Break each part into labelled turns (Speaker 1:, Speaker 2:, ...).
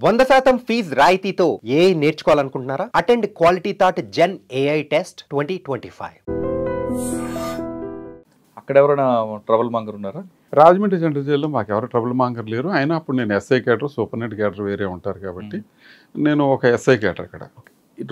Speaker 1: 100% fee రాయితీతో AI నేర్చుకోవాలనుకుంటున్నారా? Attend quality thought gen AI test 2025.
Speaker 2: అక్కడ ఎవరైనా ట్రబుల్ మాంగర్ ఉన్నారా?
Speaker 3: రాజమండ్రి సెంట్రల్ జైల్లో మాకు ఎవరు ట్రబుల్ మాంగర్ లేరు. అయినా అప్పుడు నేను ఎస్ఐ క్యాడర్, సూపర్నెంట్ క్యాడర్ వేరే ఉంటారు కాబట్టి నేను ఒక ఎస్ఐ క్యాడర్ అక్కడ.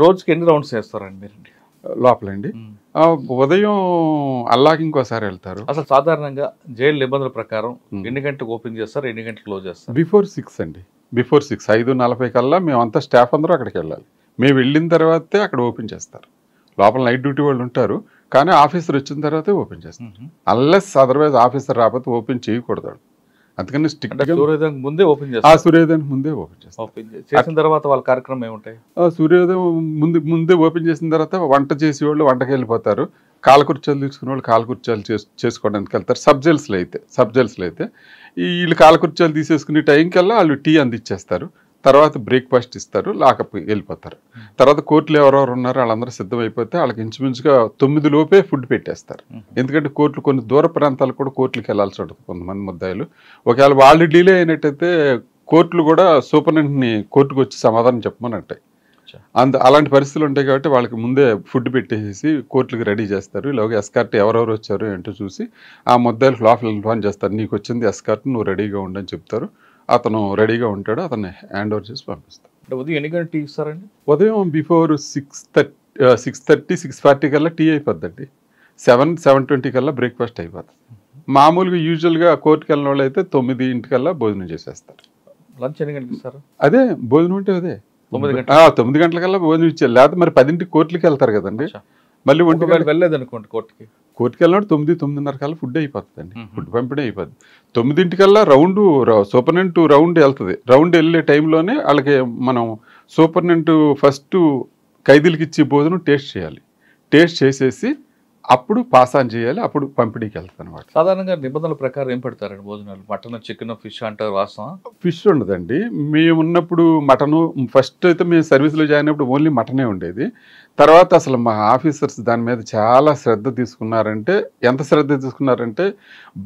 Speaker 2: రోజుకి ఎన్ని రౌండ్స్ చేస్తారండి మీరు
Speaker 3: లోపలండి? ఉదయం అలాగే ఇంకోసారి వెళ్తారు.
Speaker 2: అసలు సాధారణంగా జైలు నిబంధనల ప్రకారం ఎన్ని గంటలకు ఓపెన్ చేస్తారు, ఎన్ని గంటలకు క్లోజ్ చేస్తారు?
Speaker 3: బిఫోర్ 6 అండి. బిఫోర్ 6, 5:40 కల్లా మేమంతా స్టాఫ్ అందరూ అక్కడికి వెళ్ళాలి. మేము వెళ్ళిన తర్వాతే అక్కడ ఓపెన్ చేస్తారు. లోపల నైట్ డ్యూటీ వాళ్ళు ఉంటారు, కానీ ఆఫీసర్ వచ్చిన తర్వాతే ఓపెన్ చేస్తారు. అన్లెస్ అదర్వైజ్ ఆఫీసర్ రాకపోతే ఓపెన్ చేయకూడదు. అందుకని
Speaker 2: సూర్యోదయం ముందే ఓపెన్ చేస్తారు.
Speaker 3: సూర్యోదయం ముందే ఓపెన్ చేస్తారు.
Speaker 2: ఓపెన్ చేసిన తర్వాత వాళ్ళ కార్యక్రమం ఏముంటాయి?
Speaker 3: సూర్యోదయం ముందే ఓపెన్ చేసిన తర్వాత వంట చేసేవాళ్ళు వంటకి వెళ్ళిపోతారు. కాలకుర్చాలు తీసుకునే వాళ్ళు కాలకుర్చాలు చేసుకోవడానికి వెళ్తారు. సబ్ జైల్స్లో అయితే వీళ్ళు కాలకుర్చాలు తీసేసుకునే టైంకల్లా వాళ్ళు టీ అందించేస్తారు. తర్వాత బ్రేక్ఫాస్ట్ ఇస్తారు, లాకప్ వెళ్ళిపోతారు. తర్వాత కోర్టులు ఎవరెవరు ఉన్నారో వాళ్ళందరూ సిద్ధమైపోతే వాళ్ళకి ఇంచుమించుగా 9 లోపే ఫుడ్ పెట్టేస్తారు. ఎందుకంటే కోర్టులు కొన్ని దూర ప్రాంతాలు కూడా కోర్టులకు వెళ్ళాల్సి ఉంటుంది కొంతమంది ముద్దాయిలు. ఒకవేళ వాళ్ళు డిలే అయినట్టయితే కోర్టులు కూడా సూపరింటెండెంట్ని కోర్టుకు వచ్చి సమాధానం చెప్పమని అంటాయి. అలాంటి పరిస్థితులు ఉంటాయి కాబట్టి వాళ్ళకి ముందే ఫుడ్ పెట్టేసి కోర్టులకు రెడీ చేస్తారు. ఇలాగ ఎస్కార్ట్ ఎవరెవరు వచ్చారు ఏంటో చూసి ఆ ముద్దాయిలకు లోపల ఇన్ఫార్మ్ చేస్తారు. నీకు వచ్చింది ఎస్కార్ట్, నువ్వు రెడీగా ఉండని చెప్తారు. అతను రెడీగా ఉంటాడు, అతన్ని హ్యాండ్ ఓవర్ చేసి పంపిస్తారు.
Speaker 2: ఉదయం ఎన్ని గంటలు టీ ఇస్తారండి?
Speaker 3: ఉదయం బిఫోర్ 6:30, 6:40 కల్లా టీ అయిపోద్దండి. 7:20 కల్లా బ్రేక్ఫాస్ట్ అయిపోతుంది. మామూలుగా యూజువల్గా కోర్టుకి వెళ్ళిన వాళ్ళు అయితే 9 కల్లా భోజనం చేసేస్తారు.
Speaker 2: లంచ్ ఎన్ని గంటలకు ఇస్తారు?
Speaker 3: అదే భోజనం అంటే అదే 9 గంటల కల్లా భోజనం ఇచ్చారు. లేకపోతే మరి 10కి కోర్టుకి వెళ్తారు కదండి. మళ్ళీ
Speaker 2: వెళ్ళలేదు అనుకోండి
Speaker 3: కోర్టుకి వెళ్ళినప్పుడు 9:30 కల్లా ఫుడ్ అయిపోతుందండి. ఫుడ్ పంపిణీ అయిపోద్ది. 9 కల్లా సూపర్నెంట్ రౌండ్ వెళ్తుంది. రౌండ్ వెళ్ళే టైంలోనే వాళ్ళకి మనం సూపర్నెంట్ ఫస్ట్ ఖైదీలకి ఇచ్చే భోజనం టేస్ట్ చేయాలి. టేస్ట్ చేసేసి అప్పుడు పాస్ ఆన్ చేయాలి. అప్పుడు పంపిణీకి వెళ్తాను అనమాట.
Speaker 2: సాధారణంగా నిబంధనల ప్రకారం ఏం పెడతారండి భోజనాలు? మటన్, చికెన్, ఫిష్ అంటారు. వాస్తవం?
Speaker 3: ఫిష్ ఉండదండి. మేము ఉన్నప్పుడు మటను, ఫస్ట్ అయితే మేము సర్వీస్లో జాయిన్ అయినప్పుడు ఓన్లీ మటనే ఉండేది. తర్వాత అసలు మా ఆఫీసర్స్ దాని మీద చాలా శ్రద్ధ తీసుకున్నారంటే, ఎంత శ్రద్ధ తీసుకున్నారంటే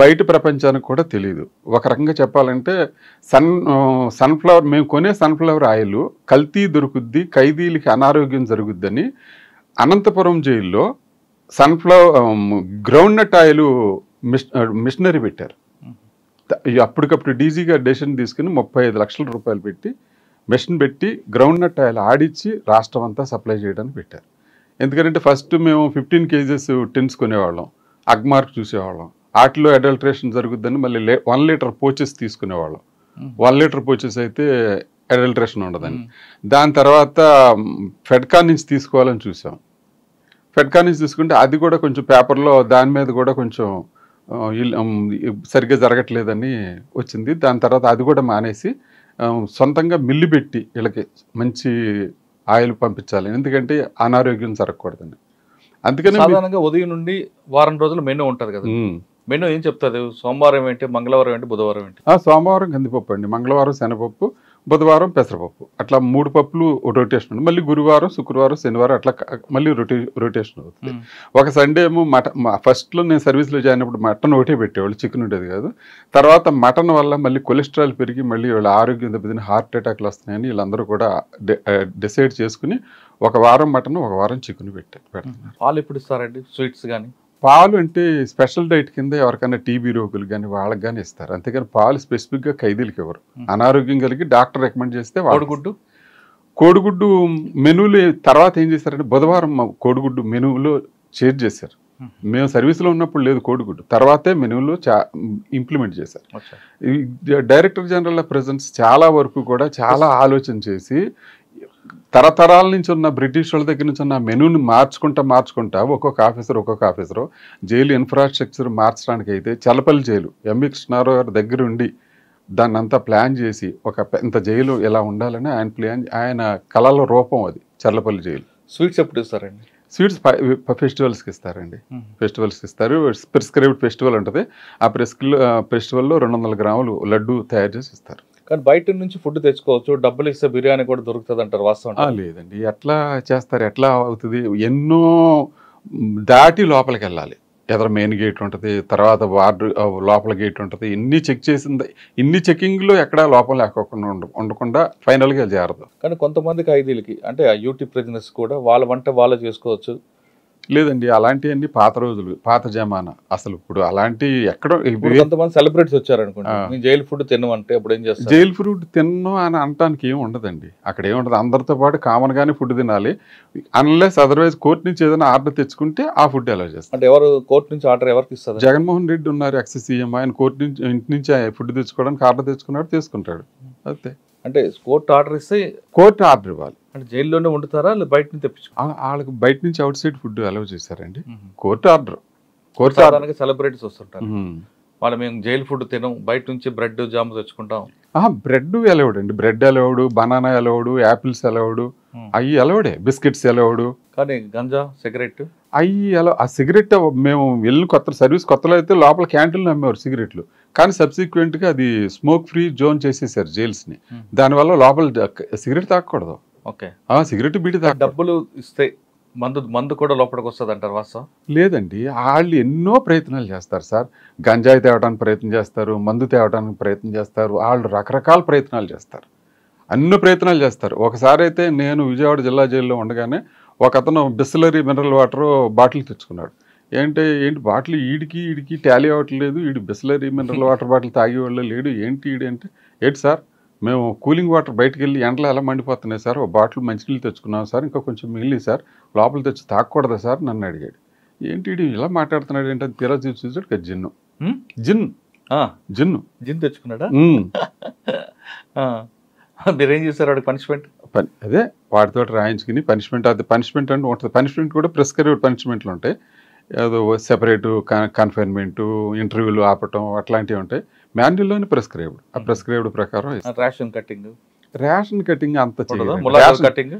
Speaker 3: బయట ప్రపంచానికి కూడా తెలియదు. ఒక రకంగా చెప్పాలంటే సన్ఫ్లవర్ మేము కొనే సన్ఫ్లవర్ ఆయిల్ కల్తీ దొరుకుద్ది, ఖైదీలకి అనారోగ్యం జరుగుద్దని అనంతపురం జైల్లో గ్రౌండ్ నట్ ఆయిల్ మిషనరీ పెట్టారు. అప్పటికప్పుడు డీజీ గారు డెసిషన్ తీసుకుని 35 లక్షల రూపాయలు పెట్టి మిషన్ పెట్టి గ్రౌండ్ నట్ ఆయిల్ ఆడిచ్చి రాష్ట్రం అంతా సప్లై చేయడానికి పెట్టారు. ఎందుకంటే ఫస్ట్ మేము 15 కేజెస్ టిన్స్ కొనేవాళ్ళం, అగ్మార్క్ చూసేవాళ్ళం. వాటిలో అడల్ట్రేషన్ జరుగుద్దని మళ్ళీ 1 లీటర్ పోచెస్ తీసుకునేవాళ్ళం. 1 లీటర్ పోచెస్ అయితే అడల్ట్రేషన్ ఉండదని. దాని తర్వాత ఫెడ్కా నుంచి తీసుకోవాలని చూసాం. ఫెడ్కా నుంచి తీసుకుంటే అది కూడా కొంచెం పేపర్లో దాని మీద కూడా కొంచెం సరిగ్గా జరగట్లేదని వచ్చింది. దాని తర్వాత అది కూడా మానేసి సొంతంగా మిల్లు పెట్టి వీళ్ళకి మంచి ఆయిల్ పంపించాలి, ఎందుకంటే అనారోగ్యం జరగకూడదని. అందుకని
Speaker 2: సాధారణంగా ఉదయం నుండి వారం రోజులు మెనూ ఉంటుంది కదా. మెనూ ఏం చెప్తుంది? సోమవారం ఏంటి, మంగళవారం ఏంటి, బుధవారం ఏంటి?
Speaker 3: సోమవారం కందిపప్పు అండి, మంగళవారం శనగపప్పు, బుధవారం పెసరపప్పు, అట్లా 3 పప్పులు రొటేషన్. మళ్ళీ గురువారం, శుక్రవారం, శనివారం అట్లా మళ్ళీ రొటేషన్ అవుతుంది. ఒక సండే ఏమో ఫస్ట్లో నేను సర్వీస్లో జాయిన్ అయినప్పుడు మటన్ ఒకటే పెట్టేవాళ్ళు, చికెన్ ఉండేది కాదు. తర్వాత మటన్ వల్ల మళ్ళీ కొలెస్ట్రాల్ పెరిగి మళ్ళీ వీళ్ళ ఆరోగ్యం దెబ్బతిని హార్ట్ అటాక్లు వస్తున్నాయని వీళ్ళందరూ కూడా డిసైడ్ చేసుకుని ఒక వారం మటన్, ఒక వారం చికెన్ పెడుతున్నారు.
Speaker 2: పాలు ఎప్పుడు ఇస్తారండి? స్వీట్స్ కానీ
Speaker 3: పాలు అంటే స్పెషల్ డైట్ కింద ఎవరికైనా టీబీ రోగులు కానీ వాళ్ళకి కానీ ఇస్తారు. అంతేగాని పాలు స్పెసిఫిక్గా ఖైదీలకి ఎవరు. అనారోగ్యం కలిగి డాక్టర్ రికమెండ్ చేస్తే కోడిగుడ్డు మెనూలు తర్వాత ఏం చేశారంటే బుధవారం కోడిగుడ్డు మెనూలో చేంజ్ చేశారు. మేము సర్వీస్లో ఉన్నప్పుడు లేదు కోడిగుడ్డు, తర్వాతే మెనూలో ఇంప్లిమెంట్ చేశారు. డైరెక్టర్ జనరల్ ఆఫ్ ప్రిజన్స్ చాలా వరకు కూడా చాలా ఆలోచన చేసి తరతరాల నుంచి ఉన్న బ్రిటిష్ వాళ్ళ దగ్గర నుంచి ఉన్న మెనూని మార్చుకుంటా ఒక్కొక్క ఆఫీసరు జైలు ఇన్ఫ్రాస్ట్రక్చర్ మార్చడానికి అయితే చల్లపల్లి జైలు ఎంవి కృష్ణారావు గారి దగ్గర ఉండి దాన్ని అంతా ప్లాన్ చేసి ఇంత జైలు ఎలా ఉండాలని ఆయన కళల రూపం అది చల్లపల్లి జైలు.
Speaker 2: స్వీట్స్ ఎప్పుడు ఇస్తారండి?
Speaker 3: స్వీట్స్ ఫెస్టివల్స్కి ఇస్తారండి. ఫెస్టివల్స్కి ఇస్తారు. ప్రిస్క్రైబ్డ్ ఫెస్టివల్ ఉంటుంది. ఆ ఫెస్టివల్లో 200 గ్రాములు లడ్డు తయారు చేసి ఇస్తారు.
Speaker 2: కానీ బయట నుంచి ఫుడ్ తెచ్చుకోవచ్చు, డబ్బులు ఇస్తే బిర్యానీ కూడా దొరుకుతుంది అంటారు. వాస్తవం?
Speaker 3: లేదండి, ఎట్లా చేస్తారు, ఎట్లా అవుతుంది? ఎన్నో దాటి లోపలికి వెళ్ళాలి. ఎదర మెయిన్ గేట్ ఉంటుంది, తర్వాత వార్డు లోపల గేట్ ఉంటుంది, ఇన్ని చెక్ చేసింది. ఇన్ని చెకింగ్లో ఎక్కడా లోపం లేకోకుండా ఉండకుండా ఫైనల్గా చేరదు.
Speaker 2: కానీ కొంతమంది ఖైదీలకి అంటే ఆ యూటీ ప్రిజనర్స్ కూడా వాళ్ళ వంట వాళ్ళు చేసుకోవచ్చు.
Speaker 3: లేదండి, అలాంటివన్నీ పాత రోజులు, పాత జమానా. అసలు ఇప్పుడు అలాంటి ఎక్కడో
Speaker 2: కొంతమంది సెలబ్రిటీస్ వచ్చారనుకోండి, నేను జైలు ఫుడ్ తినమంటే అప్పుడు ఏం చేస్తారు?
Speaker 3: జైలు ఫుడ్ తిన్ను అని అనటానికి ఏమి ఉండదండి. అక్కడ ఏముండదు, అందరితో పాటు కామన్ గానే ఫుడ్ తినాలి. అన్లెస్ అదర్వైజ్ కోర్టు నుంచి ఏదైనా ఆర్డర్ తెచ్చుకుంటే ఆ ఫుడ్ అలౌ చేస్తారు.
Speaker 2: అంటే ఎవరు కోర్టు నుంచి ఆర్డర్ ఎవరికి ఇస్తారు?
Speaker 3: జగన్మోహన్ రెడ్డి ఉన్నారు ఎక్స్ సీఎం, ఆయన కోర్టు నుంచి ఇంటి నుంచి ఫుడ్ తెచ్చుకోవడానికి ఆర్డర్ తెచ్చుకున్నాడు, తీసుకుంటాడు అంతే.
Speaker 2: అంటే కోర్టు ఆర్డర్ ఇస్తే
Speaker 3: కోర్టు ఆర్డర్ ఇవ్వాలి.
Speaker 2: అంటే జైల్లోనే వండుతారా లేదా బయట నుంచి తెప్పించు?
Speaker 3: వాళ్ళకి బయట నుంచి అవుట్ సైడ్ ఫుడ్ అలౌ చేశారండి. Court order.
Speaker 2: సెలబ్రిటీస్ వస్తుంటారు, వాళ్ళు మేము జైలు ఫుడ్ తినం, బయట నుంచి బ్రెడ్ జామ్ తెచ్చుకుంటాం.
Speaker 3: బ్రెడ్ అలౌడ్ అండి, bread allowed, banana allowed, apples allowed, అవి అలౌడే, బిస్కెట్స్ అలౌడ్.
Speaker 2: కానీ గంజా సిగరెట్
Speaker 3: అవి అలా ఆ సిగరెట్ మేము వెళ్ళిన సర్వీస్ కొత్తలో అయితే లోపల క్యాంటీన్లో అమ్మేవారు సిగరెట్లు. కానీ సబ్సిక్వెంట్గా అది స్మోక్ ఫ్రీ జోన్ చేసేసారు జైల్స్ని. దానివల్ల లోపల సిగరెట్ తాగకూడదు.
Speaker 2: ఓకే,
Speaker 3: సిగరెట్ బీడి తాగ.
Speaker 2: డబ్బులు ఇస్తే మందు కూడా లోపలికి వస్తుంది అంటారు వాస్తవం?
Speaker 3: లేదండి, వాళ్ళు ఎన్నో ప్రయత్నాలు చేస్తారు సార్. గంజాయి తేవడానికి ప్రయత్నం చేస్తారు, మందు తేవడానికి ప్రయత్నం చేస్తారు, వాళ్ళు రకరకాల ప్రయత్నాలు చేస్తారు, అన్ని ప్రయత్నాలు చేస్తారు. ఒకసారి అయితే నేను విజయవాడ జిల్లా జైల్లో ఉండగానే ఒక అతను బిస్లరీ మినరల్ వాటర్ బాటిల్ తెచ్చుకున్నాడు. ఏంటి బాటిల్ ఈడికి టాలీ అవ్వట్లేదు, ఈడు బిస్లరీ మినరల్ వాటర్ బాటిల్ తాగేవాళ్ళు లేడు, ఏంటి అంటే, ఏంటి సార్ మేము కూలింగ్ వాటర్ బయటకు వెళ్ళి ఎండలో ఎలా మండిపోతున్నాయి సార్, ఒక బాటిల్ మంచినీళ్ళు తెచ్చుకున్నాం సార్, ఇంకా కొంచెం మిగిలి సార్, లోపల తెచ్చి తాగకూడదా సార్ నన్ను అడిగాడు. ఏంటి ఇలా మాట్లాడుతున్నాడు ఏంటంటే తీరా చూసాడు జిన్ను జిన్ను
Speaker 2: జిన్ తెచ్చుకున్నాడా? మీరేం చేశారు వాడికి పనిష్మెంట్?
Speaker 3: అదే వాటితో రాయించుకుని పనిష్మెంట్, అది పనిష్మెంట్ అంటే ఉంటుంది. పనిష్మెంట్ కూడా ప్రిస్క్రైబ్డ్ పనిష్మెంట్లు ఉంటాయి, ఏదో సెపరేటు కన్ఫైన్మెంటు, ఇంటర్వ్యూలు ఆపటం అట్లాంటివి ఉంటాయి. మాన్యువల్లోనే ప్రిస్క్రైబ్డ్, ఆ ప్రిస్క్రైబ్డ్ ప్రకారం. రేషన్ కటింగ్ అంత మొలాఖత్ కటింగ్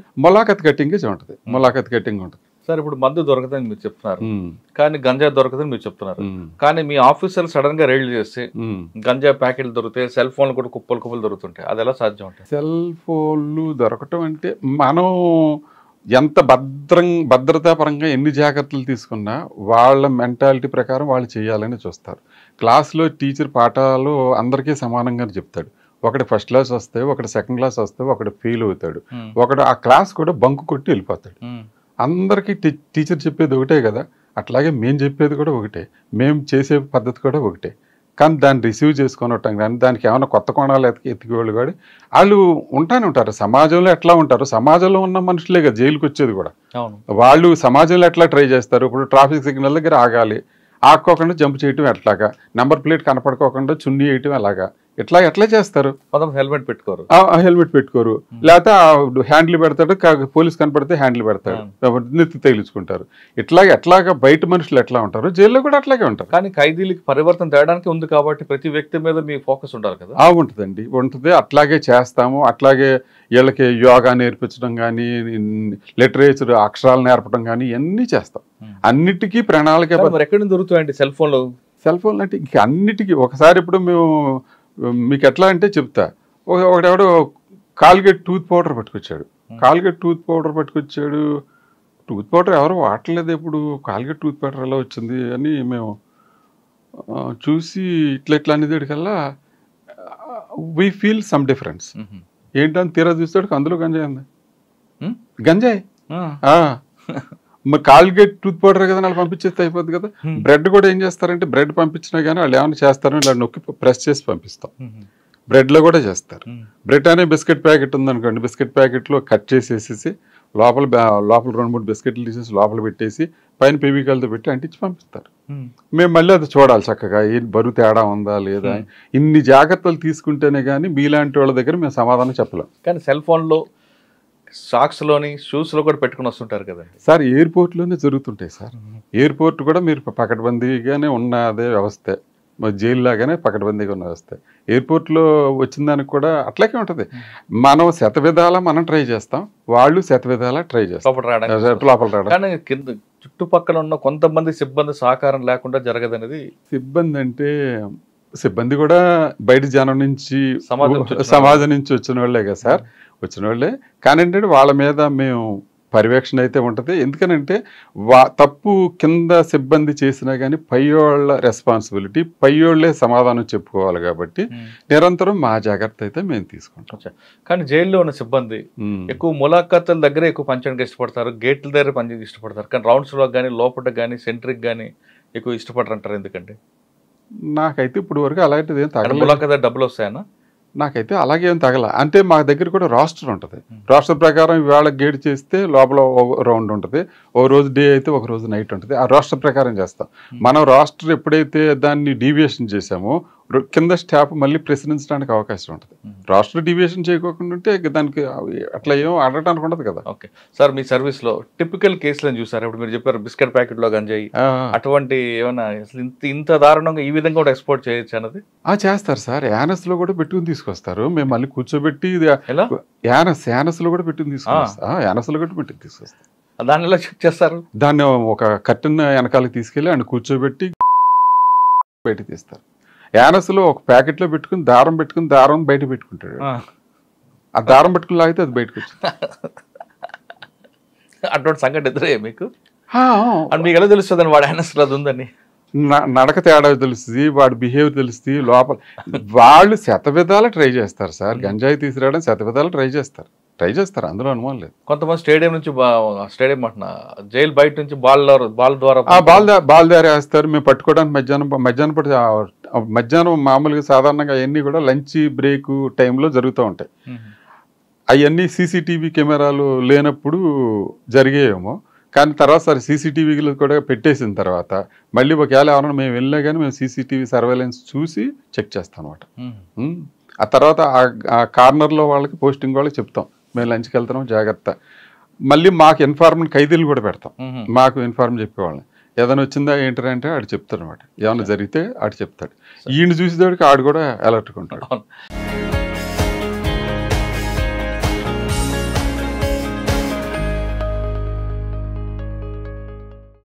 Speaker 3: ఉంటుంది, మొలాఖత్ కటింగ్ ఉంటుంది
Speaker 2: సార్. ఇప్పుడు మందు దొరకదని మీరు చెప్తున్నారు, కానీ గంజా దొరకదని మీరు చెప్తున్నారు. కానీ మీ ఆఫీసర్లు సడన్ గా రైడ్ చేస్తే గంజా ప్యాకెట్లు దొరుకుతాయి, సెల్ ఫోన్లు కూడా కుప్పలు దొరుకుతుంటాయి, అది ఎలా సాధ్యం ఉంటాయి?
Speaker 3: సెల్ ఫోన్లు దొరకటం అంటే మనం ఎంత భద్రతా పరంగా ఎన్ని జాగ్రత్తలు తీసుకున్నా వాళ్ళ మెంటాలిటీ ప్రకారం వాళ్ళు చేయాలని చూస్తారు. క్లాస్లో టీచర్ పాఠాలు అందరికీ సమానంగానే చెప్తాడు. ఒకటి ఫస్ట్ క్లాస్ వస్తే, ఒకటి సెకండ్ క్లాస్ వస్తే, ఒకటి ఫెయిల్ అవుతాడు, ఒకటి ఆ క్లాస్ కూడా బంకు కొట్టి వెళ్ళిపోతాడు. అందరికీ టీచర్ చెప్పేది ఒకటే కదా, అట్లాగే మేము చెప్పేది కూడా ఒకటే, మేము చేసే పద్ధతి కూడా ఒకటే. కానీ దాన్ని రిసీవ్ చేసుకొనటం కానీ దానికి ఏమైనా కొత్త కోణాలు ఎతికేవాళ్ళు కూడా వాళ్ళు ఉంటానే ఉంటారు. సమాజంలో ఎట్లా ఉంటారు, సమాజంలో ఉన్న మనుషులే కదా జైలుకి వచ్చేది కూడా. వాళ్ళు సమాజంలో ఎట్లా ట్రై చేస్తారు, ఇప్పుడు ట్రాఫిక్ సిగ్నల్ దగ్గర ఆగాలి, ఆక్కోకుండా జంప్ చేయటం ఎట్లాగా, నెంబర్ ప్లేట్ కనపడుకోకుండా చున్నీ వేయటం ఎలాగా, ఎట్లా చేస్తారు.
Speaker 2: హెల్మెట్ పెట్టుకోరు,
Speaker 3: హెల్మెట్ పెట్టుకోరు, లేకపోతే హ్యాండిల్ పెడతాడు, పోలీస్ కనపడితే హ్యాండిల్ పెడతాడు, నెత్తి తగిలించుకుంటారు. ఎట్లాగా బయట మనుషులు ఎట్లా ఉంటారు, జైల్లో కూడా అట్లాగే ఉంటారు.
Speaker 2: కానీ ఖైదీలకి పరివర్తన తేడానికి ఉంది కాబట్టి ప్రతి వ్యక్తి మీద మీ ఫోకస్ ఉండాలి కదా.
Speaker 3: ఉంటుందండి, ఉంటుంది. అట్లాగే చేస్తాము. అట్లాగే వీళ్ళకి యోగా నేర్పించడం కానీ, లిటరేచర్ అక్షరాలు నేర్పడం కానీ ఇవన్నీ చేస్తాం. అన్నిటికీ ప్రణాళిక.
Speaker 2: ఎక్కడి నుంచి దొరుకుతాయండి సెల్ ఫోన్లు?
Speaker 3: సెల్ ఫోన్లు అంటే ఇంక అన్నిటికీ ఒకసారి ఇప్పుడు మేము మీకు ఎట్లా అంటే చెప్తా. ఒకడెవడో కాల్గేట్ టూత్ పౌడర్ పట్టుకొచ్చాడు, టూత్ పౌడర్ ఎవరు వాడలేదు ఎప్పుడు, కాల్గేట్ టూత్ పౌడర్ ఎలా వచ్చింది అని మేము చూసి ఇట్లా అనేది కల్లా వీ ఫీల్ సమ్ డిఫరెన్స్. ఏంటని తీరా చూస్తాడు, అందులో గంజాయి ఉంది. గంజాయి మరి కాల్గేట్ టూత్ పౌడర్ కదా వాళ్ళు పంపించేస్తే అయిపోద్ది కదా. బ్రెడ్ కూడా ఏం చేస్తారంటే, బ్రెడ్ పంపించినా కానీ వాళ్ళు ఏమైనా చేస్తారని ఇలా నొక్కి ప్రెస్ చేసి పంపిస్తాం. బ్రెడ్లో కూడా చేస్తారు. బ్రెడ్ అనే బిస్కెట్ ప్యాకెట్ ఉందనుకోండి, బిస్కెట్ ప్యాకెట్లో కట్ చేసేసి లోపల 2-3 బిస్కెట్లు తీసేసి లోపల పెట్టేసి పైన ఫెవికాల్తో పెట్టి అంటించి పంపిస్తారు. మేము మళ్ళీ అది చూడాలి చక్కగా, ఏం బరువు తేడా ఉందా లేదా. ఇన్ని జాగ్రత్తలు తీసుకుంటేనే కానీ మీలాంటి వాళ్ళ దగ్గర మేము సమాధానం చెప్పలేం.
Speaker 2: కానీ సెల్ ఫోన్లో సాక్స్లోని షూస్లో కూడా పెట్టుకుని వస్తుంటారు కదండి
Speaker 3: సార్. ఎయిర్పోర్ట్లోనే జరుగుతుంటాయి సార్. ఎయిర్పోర్ట్ కూడా మీరు పకడ్బందీగానే ఉన్నదే వ్యవస్థ, జైలు లాగానే పకడ్బందీగా ఉన్న వ్యవస్థ. ఎయిర్పోర్ట్లో వచ్చిన దానికి కూడా అట్లాగే ఉంటుంది. మనం శతవిధాలా మనం ట్రై చేస్తాం, వాళ్ళు శతవిధాలా ట్రై చేస్తాం లోపల రావడం.
Speaker 2: కానీ కింద చుట్టుపక్కల ఉన్న కొంతమంది సిబ్బంది సహకారం లేకుండా జరగదనేది.
Speaker 3: సిబ్బంది కూడా బయట జనం నుంచి, సమాజం నుంచి వచ్చిన వాళ్ళే కదా సార్, వచ్చిన వాళ్ళే. కానీ ఏంటంటే వాళ్ళ మీద మేము పర్యవేక్షణ అయితే ఉంటుంది. ఎందుకనంటే తప్పు కింద సిబ్బంది చేసినా కానీ పైయోళ్ళ రెస్పాన్సిబిలిటీ, పైయోళ్లే సమాధానం చెప్పుకోవాలి కాబట్టి నిరంతరం మా జాగ్రత్త అయితే మేము తీసుకుంటాం.
Speaker 2: కానీ జైల్లో ఉన్న సిబ్బంది ఎక్కువ ములాఖాతుల దగ్గరే ఎక్కువ పనిచేయడానికి ఇష్టపడతారు, గేట్ల దగ్గర పనిచేయడానికి ఇష్టపడతారు. కానీ రౌండ్స్లో కానీ లోపల కానీ సెంట్రిక్ కానీ ఎక్కువ ఇష్టపడరు అంటారు. ఎందుకంటే
Speaker 3: నాకైతే ఇప్పుడు వరకు అలాంటిది ఏం తగల.
Speaker 2: ములాఖాత డబ్బులు వస్తాయన్నా?
Speaker 3: నాకైతే అలాగే ఏం తగల. అంటే మా దగ్గర కూడా రాస్టర్ ఉంటుంది. రాస్టర్ ప్రకారం ఇవాళ గేట్ చేస్తే లోపల రౌండ్ ఉంటుంది, ఓ రోజు డే అయితే ఒక రోజు నైట్ ఉంటుంది. ఆ రాస్టర్ ప్రకారం చేస్తాం. మనం రాస్టర్ ఎప్పుడైతే దాన్ని డీవియేషన్ చేసామో కింద స్టాఫ్ మళ్ళీ ప్రశ్నించడానికి అవకాశం ఉంటుంది. రాస్టర్ డీవియేషన్ చేయకోకుండా ఉంటే దానికి అట్లా ఏం అడగడానికి ఉండదు కదా.
Speaker 2: ఓకే సార్, మీ సర్వీస్లో టిపికల్ కేసులను చూసారు. ఇప్పుడు మీరు చెప్పారు బిస్కెట్ ప్యాకెట్లో గంజాయి, అటువంటి ఏమన్నా ఇంత దారుణంగా ఈ విధంగా కూడా ఎక్స్పోర్ట్ చేయొచ్చు అన్నది?
Speaker 3: చేస్తారు సార్. యానస్లో కూడా పెట్టుకుని తీసుకొస్తారు. మేము మళ్ళీ కూర్చోబెట్టి యానస్లో కూడా పెట్టుకుని తీసుకొస్తాం. యానస్లో కూడా పెట్టుకుని తీసుకొస్తాం.
Speaker 2: దాన్ని ఎలా చెక్ చేస్తారు? దాన్ని
Speaker 3: ఒక కట్టెన్ వెనకాలకి తీసుకెళ్ళి ఆయన కూర్చోబెట్టి బయట తీస్తారు. యానస్లో ఒక ప్యాకెట్లో పెట్టుకుని దారం బయట పెట్టుకుంటాడు. ఆ దారం పెట్టుకుని లాగితే అది బయటకు వచ్చింది.
Speaker 2: అటువంటి సంఘటన ఎదురే మీకు? మీకు ఎలా తెలుస్తుంది వాడు యానస్లో అది ఉందని?
Speaker 3: నడక తేడా తెలుస్తుంది, వాడి బిహేవియర్ తెలుస్తుంది. లోపల వాళ్ళు శతవిధాలు ట్రై చేస్తారు సార్. గంజాయి తీసుకురావడం శతవిధాలు ట్రై చేస్తారు. అందులో అనుమానం లేదు.
Speaker 2: కొంతమంది స్టేడియం నుంచి స్టేడియం అంటున్నా జైలు బయట నుంచి బాల్ ద్వారా
Speaker 3: బాల్ ద్వారా వేస్తారు. మేము పట్టుకోవడానికి మధ్యాహ్నం మామూలుగా సాధారణంగా అవన్నీ కూడా లంచ్ బ్రేక్ టైంలో జరుగుతూ ఉంటాయి. అవన్నీ సీసీటీవీ కెమెరాలు లేనప్పుడు జరిగేయేమో. కానీ తర్వాత సరే సీసీటీవీలు కూడా పెట్టేసిన తర్వాత మళ్ళీ ఒకవేళ ఎవరైనా మేము వెళ్ళినా కానీ మేము సీసీటీవీ సర్వేలెన్స్ చూసి చెక్ చేస్తాం అనమాట. ఆ తర్వాత ఆ కార్నర్లో వాళ్ళకి పోస్టింగ్ వాళ్ళకి చెప్తాం మేము లంచ్కి వెళ్తున్నాం జాగ్రత్త. మళ్ళీ మాకు ఇన్ఫార్మేషన్ ఖైదీలు కూడా పెడతాం. మాకు ఇన్ఫార్మ్ చెప్పేవాళ్ళని ఏదైనా వచ్చిందా ఏంటంటే ఆడు చెప్తాడు అనమాట. ఏమైనా జరిగితే ఆడు చెప్తాడు. ఈయన చూసేవాడికి ఆడు కూడా అలర్ట్గా ఉంటాడు.